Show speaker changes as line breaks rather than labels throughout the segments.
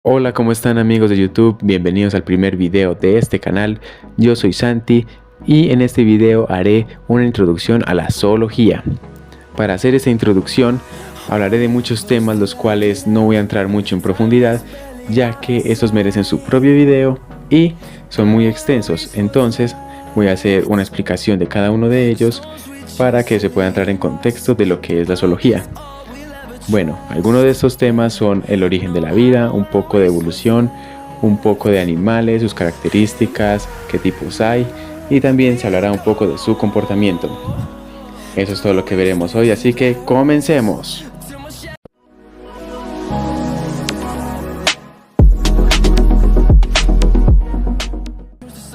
Hola, ¿cómo están amigos de YouTube? Bienvenidos al primer video de este canal. Yo soy Santi y en este video haré una introducción a la zoología. Para hacer esta introducción hablaré de muchos temas los cuales no voy a entrar mucho en profundidad, ya que estos merecen su propio video y son muy extensos. Entonces voy a hacer una explicación de cada uno de ellos para que se pueda entrar en contexto de lo que es la zoología. Bueno, algunos de estos temas son el origen de la vida, un poco de evolución, un poco de animales, sus características, qué tipos hay y también se hablará un poco de su comportamiento. Eso es todo lo que veremos hoy, así que comencemos.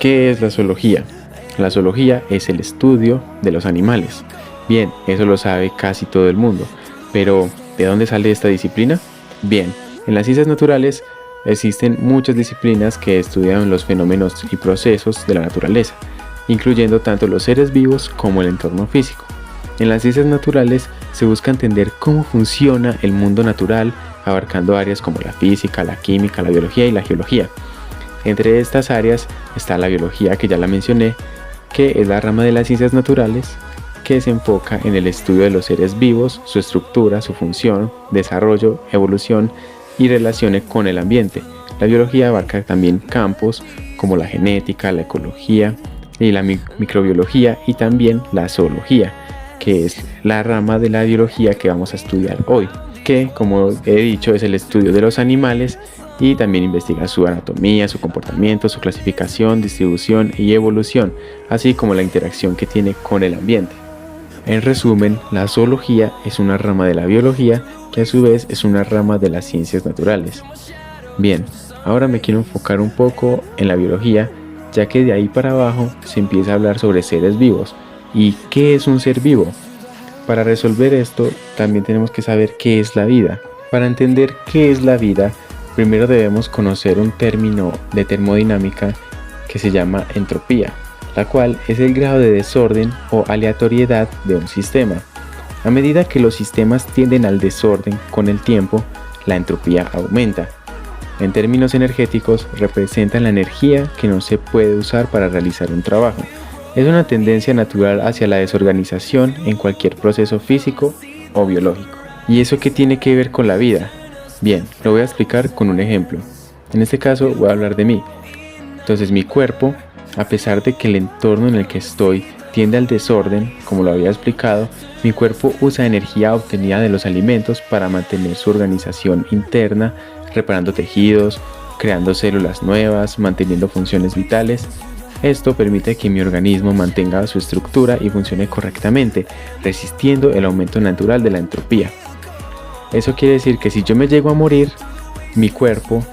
¿Qué es la zoología? La zoología es el estudio de los animales. Bien, eso lo sabe casi todo el mundo, pero ¿de dónde sale esta disciplina? Bien, en las ciencias naturales existen muchas disciplinas que estudian los fenómenos y procesos de la naturaleza, incluyendo tanto los seres vivos como el entorno físico. En las ciencias naturales se busca entender cómo funciona el mundo natural, abarcando áreas como la física, la química, la biología y la geología. Entre estas áreas está la biología, que ya la mencioné, que es la rama de las ciencias naturales que se enfoca en el estudio de los seres vivos, su estructura, su función, desarrollo, evolución y relaciones con el ambiente. La biología abarca también campos como la genética, la ecología y la microbiología, y también la zoología, que es la rama de la biología que vamos a estudiar hoy, que, como he dicho, es el estudio de los animales y también investiga su anatomía, su comportamiento, su clasificación, distribución y evolución, así como la interacción que tiene con el ambiente. En resumen, la zoología es una rama de la biología que a su vez es una rama de las ciencias naturales. Bien, ahora me quiero enfocar un poco en la biología, ya que de ahí para abajo se empieza a hablar sobre seres vivos. ¿Y qué es un ser vivo? Para resolver esto, también tenemos que saber qué es la vida. Para entender qué es la vida, primero debemos conocer un término de termodinámica que se llama entropía, la cual es el grado de desorden o aleatoriedad de un sistema. A medida que los sistemas tienden al desorden con el tiempo, la entropía aumenta. En términos energéticos, representan la energía que no se puede usar para realizar un trabajo. Es una tendencia natural hacia la desorganización en cualquier proceso físico o biológico. ¿Y eso qué tiene que ver con la vida? Bien, lo voy a explicar con un ejemplo. En este caso voy a hablar de mí. Entonces mi cuerpo, a pesar de que el entorno en el que estoy tiende al desorden, como lo había explicado, mi cuerpo usa energía obtenida de los alimentos para mantener su organización interna, reparando tejidos, creando células nuevas, manteniendo funciones vitales. Esto permite que mi organismo mantenga su estructura y funcione correctamente, resistiendo el aumento natural de la entropía. Eso quiere decir que si yo me llego a morir, mi cuerpo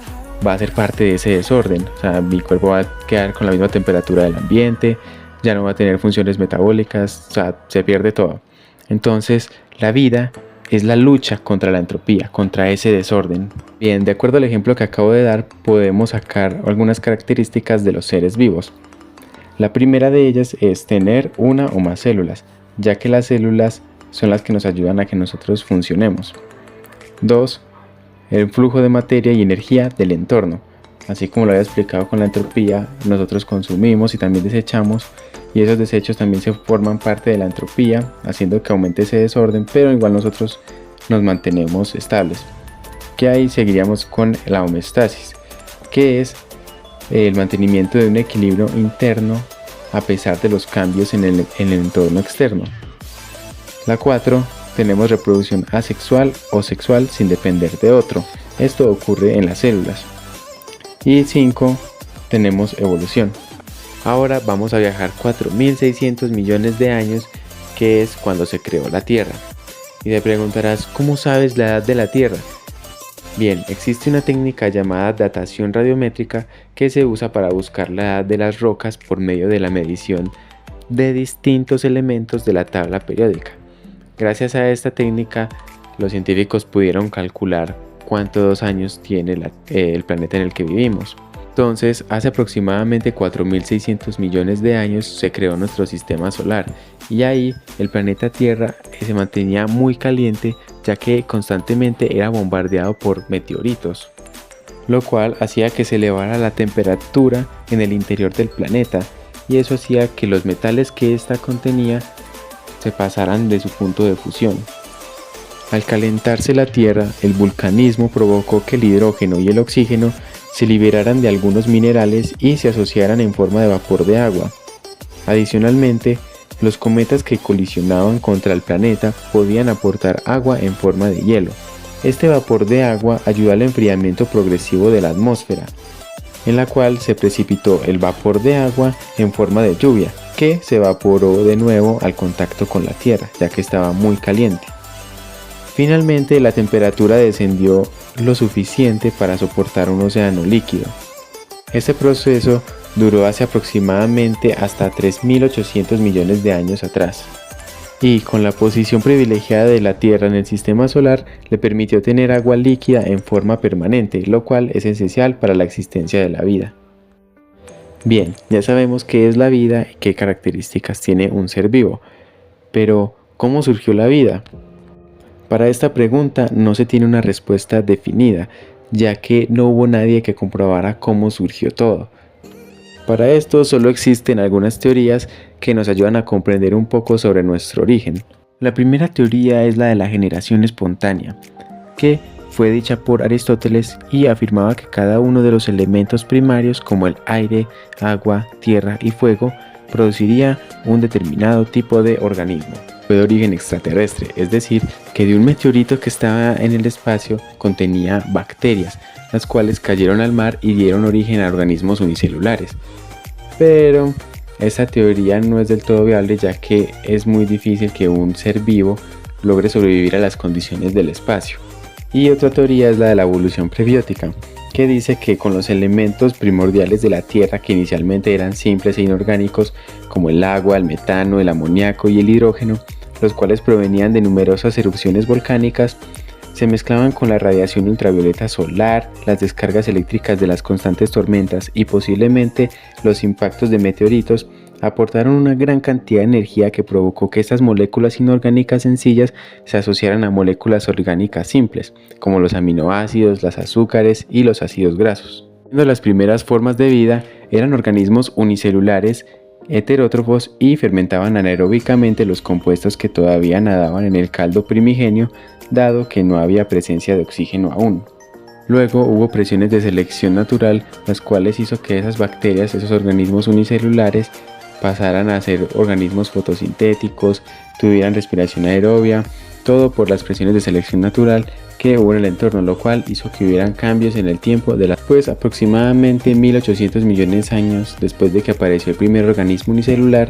va a ser parte de ese desorden. O sea, mi cuerpo va a quedar con la misma temperatura del ambiente, ya no va a tener funciones metabólicas, o sea, se pierde todo. Entonces, la vida es la lucha contra la entropía, contra ese desorden. Bien, de acuerdo al ejemplo que acabo de dar, podemos sacar algunas características de los seres vivos. La primera de ellas es tener una o más células, ya que las células son las que nos ayudan a que nosotros funcionemos. 2. El flujo de materia y energía del entorno. Así como lo había explicado con la entropía, nosotros consumimos y también desechamos, y esos desechos también se forman parte de la entropía, haciendo que aumente ese desorden, pero igual nosotros nos mantenemos estables. Que ahí seguiríamos con la homeostasis, que es el mantenimiento de un equilibrio interno a pesar de los cambios en el entorno externo. La 4. Tenemos reproducción asexual o sexual sin depender de otro. Esto ocurre en las células. Y 5. Tenemos evolución. Ahora vamos a viajar 4.600 millones de años, que es cuando se creó la Tierra. Y te preguntarás, ¿cómo sabes la edad de la Tierra? Bien, existe una técnica llamada datación radiométrica que se usa para buscar la edad de las rocas por medio de la medición de distintos elementos de la tabla periódica. Gracias a esta técnica, los científicos pudieron calcular cuántos años tiene el planeta en el que vivimos. Entonces, hace aproximadamente 4.600 millones de años se creó nuestro sistema solar, y ahí el planeta Tierra se mantenía muy caliente, ya que constantemente era bombardeado por meteoritos. lo cual hacía que se elevara la temperatura en el interior del planeta, y eso hacía que los metales que ésta contenía se pasaran de su punto de fusión. Al calentarse la Tierra, el vulcanismo provocó que el hidrógeno y el oxígeno se liberaran de algunos minerales y se asociaran en forma de vapor de agua. Adicionalmente, los cometas que colisionaban contra el planeta podían aportar agua en forma de hielo. Este vapor de agua ayudó al enfriamiento progresivo de la atmósfera, en la cual se precipitó el vapor de agua en forma de lluvia, que se evaporó de nuevo al contacto con la Tierra, ya que estaba muy caliente. Finalmente, la temperatura descendió lo suficiente para soportar un océano líquido. Este proceso duró hace aproximadamente hasta 3.800 millones de años atrás. Y con la posición privilegiada de la Tierra en el sistema solar, le permitió tener agua líquida en forma permanente, lo cual es esencial para la existencia de la vida. Bien, ya sabemos qué es la vida y qué características tiene un ser vivo. Pero, ¿cómo surgió la vida? Para esta pregunta no se tiene una respuesta definida, ya que no hubo nadie que comprobara cómo surgió todo. Para esto solo existen algunas teorías que nos ayudan a comprender un poco sobre nuestro origen. La primera teoría es la de la generación espontánea, que fue dicha por Aristóteles y afirmaba que cada uno de los elementos primarios como el aire, agua, tierra y fuego produciría un determinado tipo de organismo. Fue de origen extraterrestre, es decir, que de un meteorito que estaba en el espacio contenía bacterias, las cuales cayeron al mar y dieron origen a organismos unicelulares. Pero esta teoría no es del todo viable, ya que es muy difícil que un ser vivo logre sobrevivir a las condiciones del espacio. Y otra teoría es la de la evolución prebiótica, que dice que con los elementos primordiales de la Tierra, que inicialmente eran simples e inorgánicos, como el agua, el metano, el amoníaco y el hidrógeno, los cuales provenían de numerosas erupciones volcánicas, se mezclaban con la radiación ultravioleta solar, las descargas eléctricas de las constantes tormentas y posiblemente los impactos de meteoritos, aportaron una gran cantidad de energía que provocó que estas moléculas inorgánicas sencillas se asociaran a moléculas orgánicas simples, como los aminoácidos, las azúcares y los ácidos grasos. Las primeras formas de vida eran organismos unicelulares, heterótrofos y fermentaban anaeróbicamente los compuestos que todavía nadaban en el caldo primigenio, dado que no había presencia de oxígeno aún. Luego hubo presiones de selección natural, las cuales hizo que esas bacterias, esos organismos unicelulares, pasaran a ser organismos fotosintéticos, tuvieran respiración aerobia, todo por las presiones de selección natural que hubo en el entorno, lo cual hizo que hubieran cambios en el tiempo pues aproximadamente 1800 millones de años después de que apareció el primer organismo unicelular,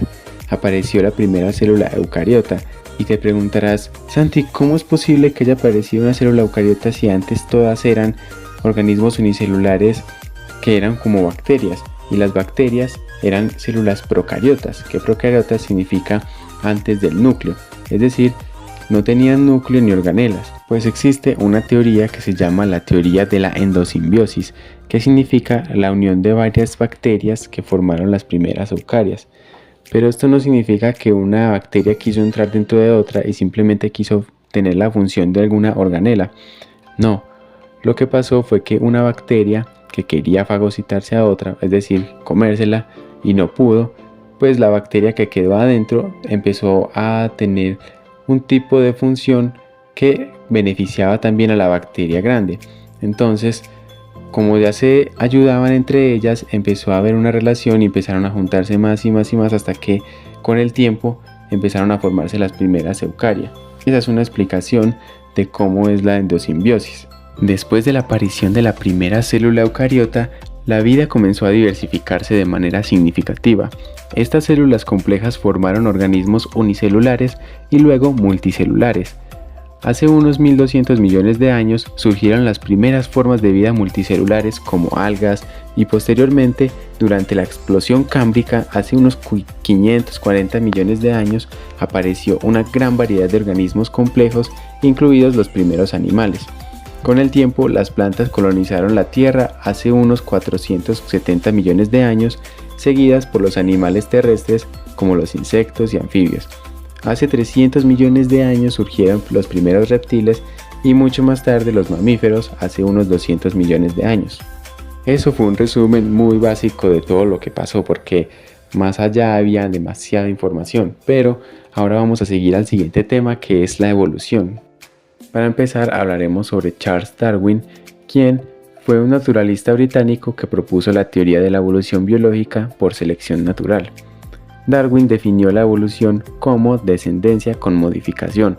apareció la primera célula eucariota. Y te preguntarás, Santi, ¿cómo es posible que haya aparecido una célula eucariota si antes todas eran organismos unicelulares que eran como bacterias? Y las bacterias eran células procariotas, que procariotas significa antes del núcleo, es decir, no tenían núcleo ni organelas. Pues existe una teoría que se llama la teoría de la endosimbiosis, que significa la unión de varias bacterias que formaron las primeras eucarias. Pero esto no significa que una bacteria quiso entrar dentro de otra y simplemente quiso tener la función de alguna organela. No, lo que pasó fue que una bacteria que quería fagocitarse a otra, es decir, comérsela, y no pudo, pues la bacteria que quedó adentro empezó a tener un tipo de función que beneficiaba también a la bacteria grande. Entonces, como ya se ayudaban entre ellas, empezó a haber una relación y empezaron a juntarse más y más y más hasta que con el tiempo empezaron a formarse las primeras eucarias. Esa es una explicación de cómo es la endosimbiosis. Después de la aparición de la primera célula eucariota, la vida comenzó a diversificarse de manera significativa. Estas células complejas formaron organismos unicelulares y luego multicelulares. Hace unos 1200 millones de años surgieron las primeras formas de vida multicelulares como algas y posteriormente, durante la explosión cámbrica hace unos 540 millones de años, apareció una gran variedad de organismos complejos, incluidos los primeros animales. Con el tiempo, las plantas colonizaron la Tierra hace unos 470 millones de años, seguidas por los animales terrestres como los insectos y anfibios. Hace 300 millones de años surgieron los primeros reptiles y mucho más tarde los mamíferos hace unos 200 millones de años. Eso fue un resumen muy básico de todo lo que pasó porque más allá había demasiada información, pero ahora vamos a seguir al siguiente tema, que es la evolución. Para empezar hablaremos sobre Charles Darwin, quien fue un naturalista británico que propuso la teoría de la evolución biológica por selección natural. Darwin definió la evolución como descendencia con modificación,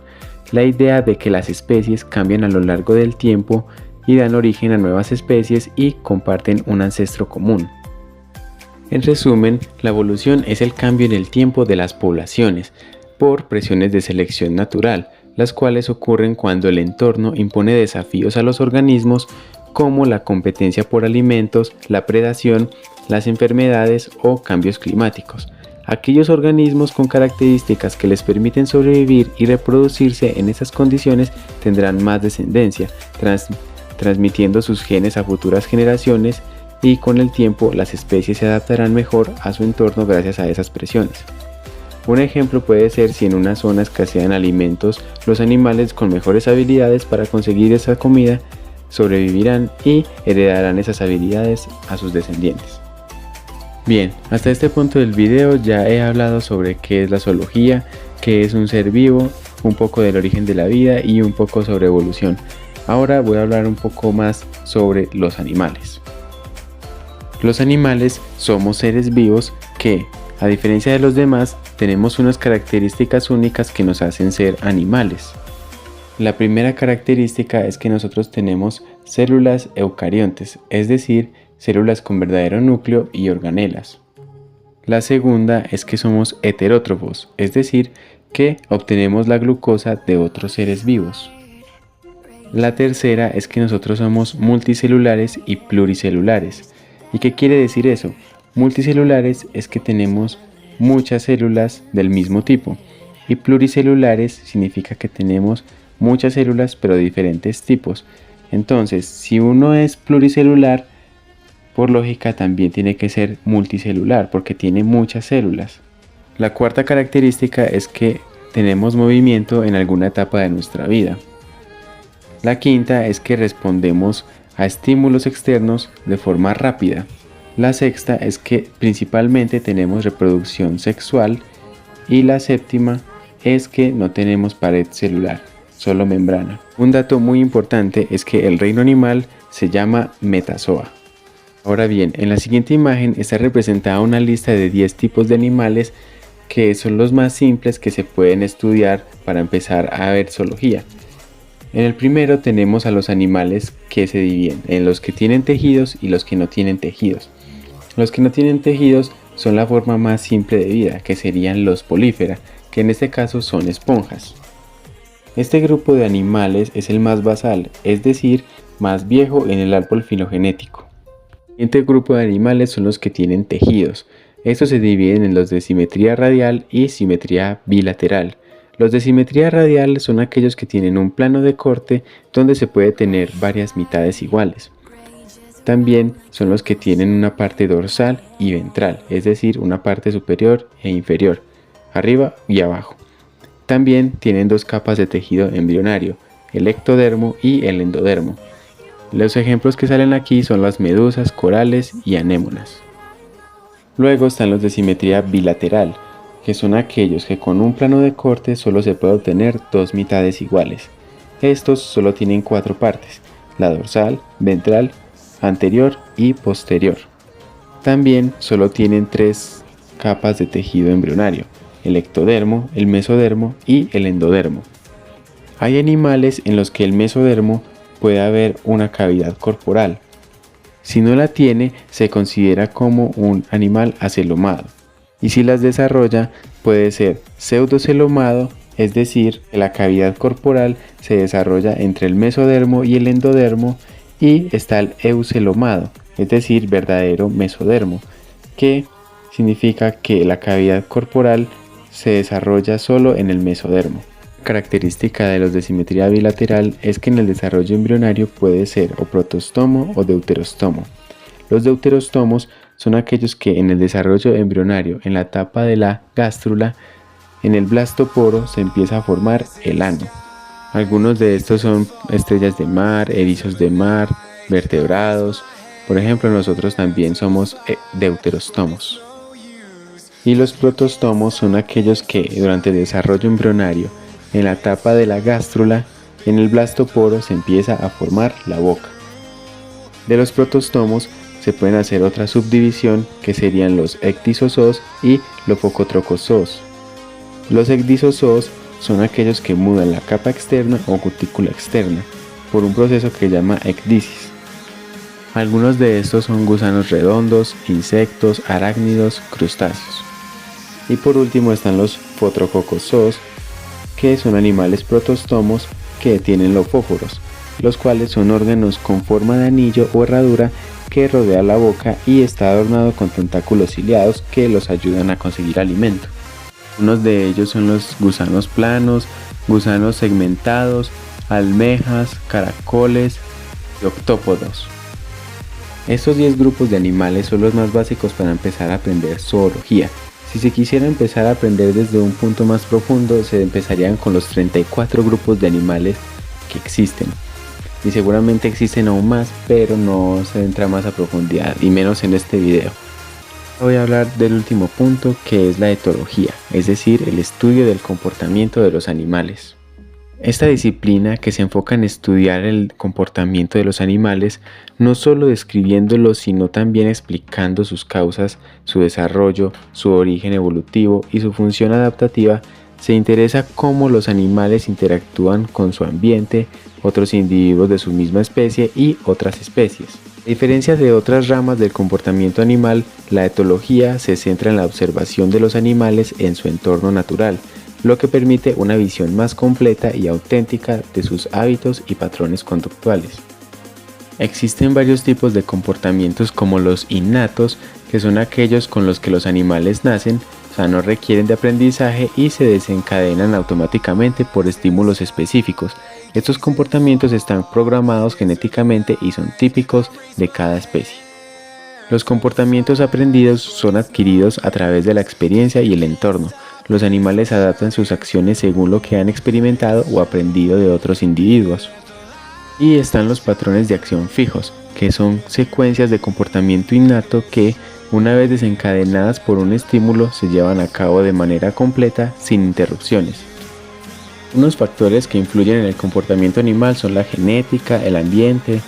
la idea de que las especies cambian a lo largo del tiempo y dan origen a nuevas especies y comparten un ancestro común. En resumen, la evolución es el cambio en el tiempo de las poblaciones por presiones de selección natural, las cuales ocurren cuando el entorno impone desafíos a los organismos como la competencia por alimentos, la predación, las enfermedades o cambios climáticos. Aquellos organismos con características que les permiten sobrevivir y reproducirse en esas condiciones tendrán más descendencia, transmitiendo sus genes a futuras generaciones, y con el tiempo las especies se adaptarán mejor a su entorno gracias a esas presiones. Un ejemplo puede ser si en una zona escasean alimentos, los animales con mejores habilidades para conseguir esa comida sobrevivirán y heredarán esas habilidades a sus descendientes. Bien, hasta este punto del video ya he hablado sobre qué es la zoología, qué es un ser vivo, un poco del origen de la vida y un poco sobre evolución. Ahora voy a hablar un poco más sobre los animales. Los animales somos seres vivos que, a diferencia de los demás, tenemos unas características únicas que nos hacen ser animales. La primera característica es que nosotros tenemos células eucariontes, es decir, células con verdadero núcleo y organelas. La segunda es que somos heterótrofos, es decir, que obtenemos la glucosa de otros seres vivos. La tercera es que nosotros somos multicelulares y pluricelulares. ¿Y qué quiere decir eso? Multicelulares es que tenemos muchas células del mismo tipo, y pluricelulares significa que tenemos muchas células pero de diferentes tipos. Entonces, si uno es pluricelular, por lógica también tiene que ser multicelular porque tiene muchas células. La cuarta característica es que tenemos movimiento en alguna etapa de nuestra vida. La quinta es que respondemos a estímulos externos de forma rápida. La sexta es que principalmente tenemos reproducción sexual, y la séptima es que no tenemos pared celular, solo membrana. Un dato muy importante es que el reino animal se llama metazoa. Ahora bien, en la siguiente imagen está representada una lista de 10 tipos de animales que son los más simples que se pueden estudiar para empezar a ver zoología. En el primero tenemos a los animales que se dividen en los que tienen tejidos y los que no tienen tejidos. Los que no tienen tejidos son la forma más simple de vida, que serían los polífera, que en este caso son esponjas. Este grupo de animales es el más basal, es decir, más viejo en el árbol filogenético. El siguiente grupo de animales son los que tienen tejidos. Estos se dividen en los de simetría radial y simetría bilateral. Los de simetría radial son aquellos que tienen un plano de corte donde se puede tener varias mitades iguales. También son los que tienen una parte dorsal y ventral, es decir, una parte superior e inferior, arriba y abajo. También tienen dos capas de tejido embrionario, el ectodermo y el endodermo. Los ejemplos que salen aquí son las medusas, corales y anémonas. Luego están los de simetría bilateral, que son aquellos que con un plano de corte solo se puede obtener dos mitades iguales. Estos solo tienen 4 partes, la dorsal, ventral, anterior y posterior. También solo tienen 3 capas de tejido embrionario, el ectodermo, el mesodermo y el endodermo. Hay animales en los que el mesodermo puede haber una cavidad corporal. Si no la tiene, se considera como un animal acelomado. Y si las desarrolla, puede ser pseudocelomado, es decir, que la cavidad corporal se desarrolla entre el mesodermo y el endodermo, y está el eucelomado, es decir, verdadero mesodermo, que significa que la cavidad corporal se desarrolla solo en el mesodermo. La característica de los de simetría bilateral es que en el desarrollo embrionario puede ser o protostomo o deuterostomo. Los deuterostomos son aquellos que en el desarrollo embrionario, en la etapa de la gástrula, en el blastoporo se empieza a formar el ano. Algunos de estos son estrellas de mar, erizos de mar, vertebrados. Por ejemplo, nosotros también somos deuterostomos. Y los protostomos son aquellos que durante el desarrollo embrionario, en la etapa de la gástrula, en el blastoporo se empieza a formar la boca. De los protostomos se pueden hacer otra subdivisión que serían los ecdysozoos y lofocotrocozoos. Los ecdysozoos son aquellos que mudan la capa externa o cutícula externa por un proceso que se llama ecdisis. Algunos de estos son gusanos redondos, insectos, arácnidos, crustáceos. Y por último están los fotrococozoos, que son animales protostomos que tienen lofóforos, los cuales son órganos con forma de anillo o herradura que rodea la boca y está adornado con tentáculos ciliados que los ayudan a conseguir alimento. Unos de ellos son los gusanos planos, gusanos segmentados, almejas, caracoles y octópodos. Estos 10 grupos de animales son los más básicos para empezar a aprender zoología. Si se quisiera empezar a aprender desde un punto más profundo, se empezarían con los 34 grupos de animales que existen. Y seguramente existen aún más, pero no se entra más a profundidad, y menos en este video. Voy a hablar del último punto, que es la etología, es decir, el estudio del comportamiento de los animales. Esta disciplina, que se enfoca en estudiar el comportamiento de los animales, no solo describiéndolos, sino también explicando sus causas, su desarrollo, su origen evolutivo y su función adaptativa, se interesa cómo los animales interactúan con su ambiente, otros individuos de su misma especie y otras especies. A diferencia de otras ramas del comportamiento animal, la etología se centra en la observación de los animales en su entorno natural, lo que permite una visión más completa y auténtica de sus hábitos y patrones conductuales. Existen varios tipos de comportamientos, como los innatos, que son aquellos con los que los animales nacen, o sea, no requieren de aprendizaje y se desencadenan automáticamente por estímulos específicos. Estos comportamientos están programados genéticamente y son típicos de cada especie. Los comportamientos aprendidos son adquiridos a través de la experiencia y el entorno. Los animales adaptan sus acciones según lo que han experimentado o aprendido de otros individuos. Y están los patrones de acción fijos, que son secuencias de comportamiento innato que, una vez desencadenadas por un estímulo, se llevan a cabo de manera completa sin interrupciones. Unos factores que influyen en el comportamiento animal son la genética, el ambiente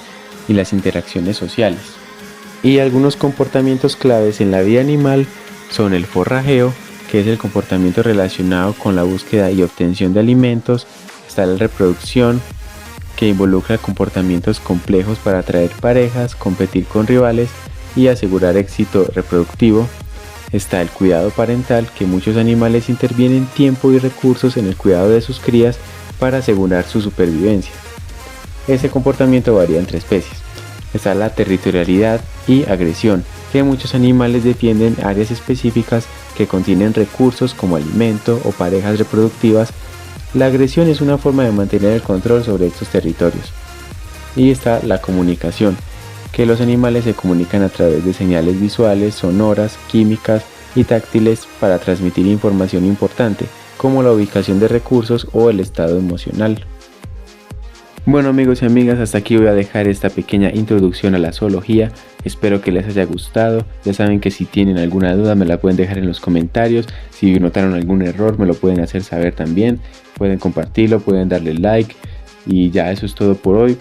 y las interacciones sociales. Y algunos comportamientos claves en la vida animal son el forrajeo, que es el comportamiento relacionado con la búsqueda y obtención de alimentos. Está la reproducción, que involucra comportamientos complejos para atraer parejas, competir con rivales y asegurar éxito reproductivo. Está el cuidado parental, que muchos animales intervienen tiempo y recursos en el cuidado de sus crías para asegurar su supervivencia. Ese comportamiento varía entre especies. Está la territorialidad y agresión, que muchos animales defienden áreas específicas que contienen recursos como alimento o parejas reproductivas. La agresión es una forma de mantener el control sobre estos territorios. Y está la comunicación, que los animales se comunican a través de señales visuales, sonoras, químicas y táctiles para transmitir información importante, como la ubicación de recursos o el estado emocional. Bueno, amigos y amigas, hasta aquí voy a dejar esta pequeña introducción a la zoología. Espero que les haya gustado. Ya saben que si tienen alguna duda me la pueden dejar en los comentarios. Si notaron algún error me lo pueden hacer saber también. Pueden compartirlo, pueden darle like. Y ya eso es todo por hoy.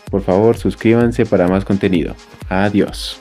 Por favor, suscríbanse para más contenido. Adiós.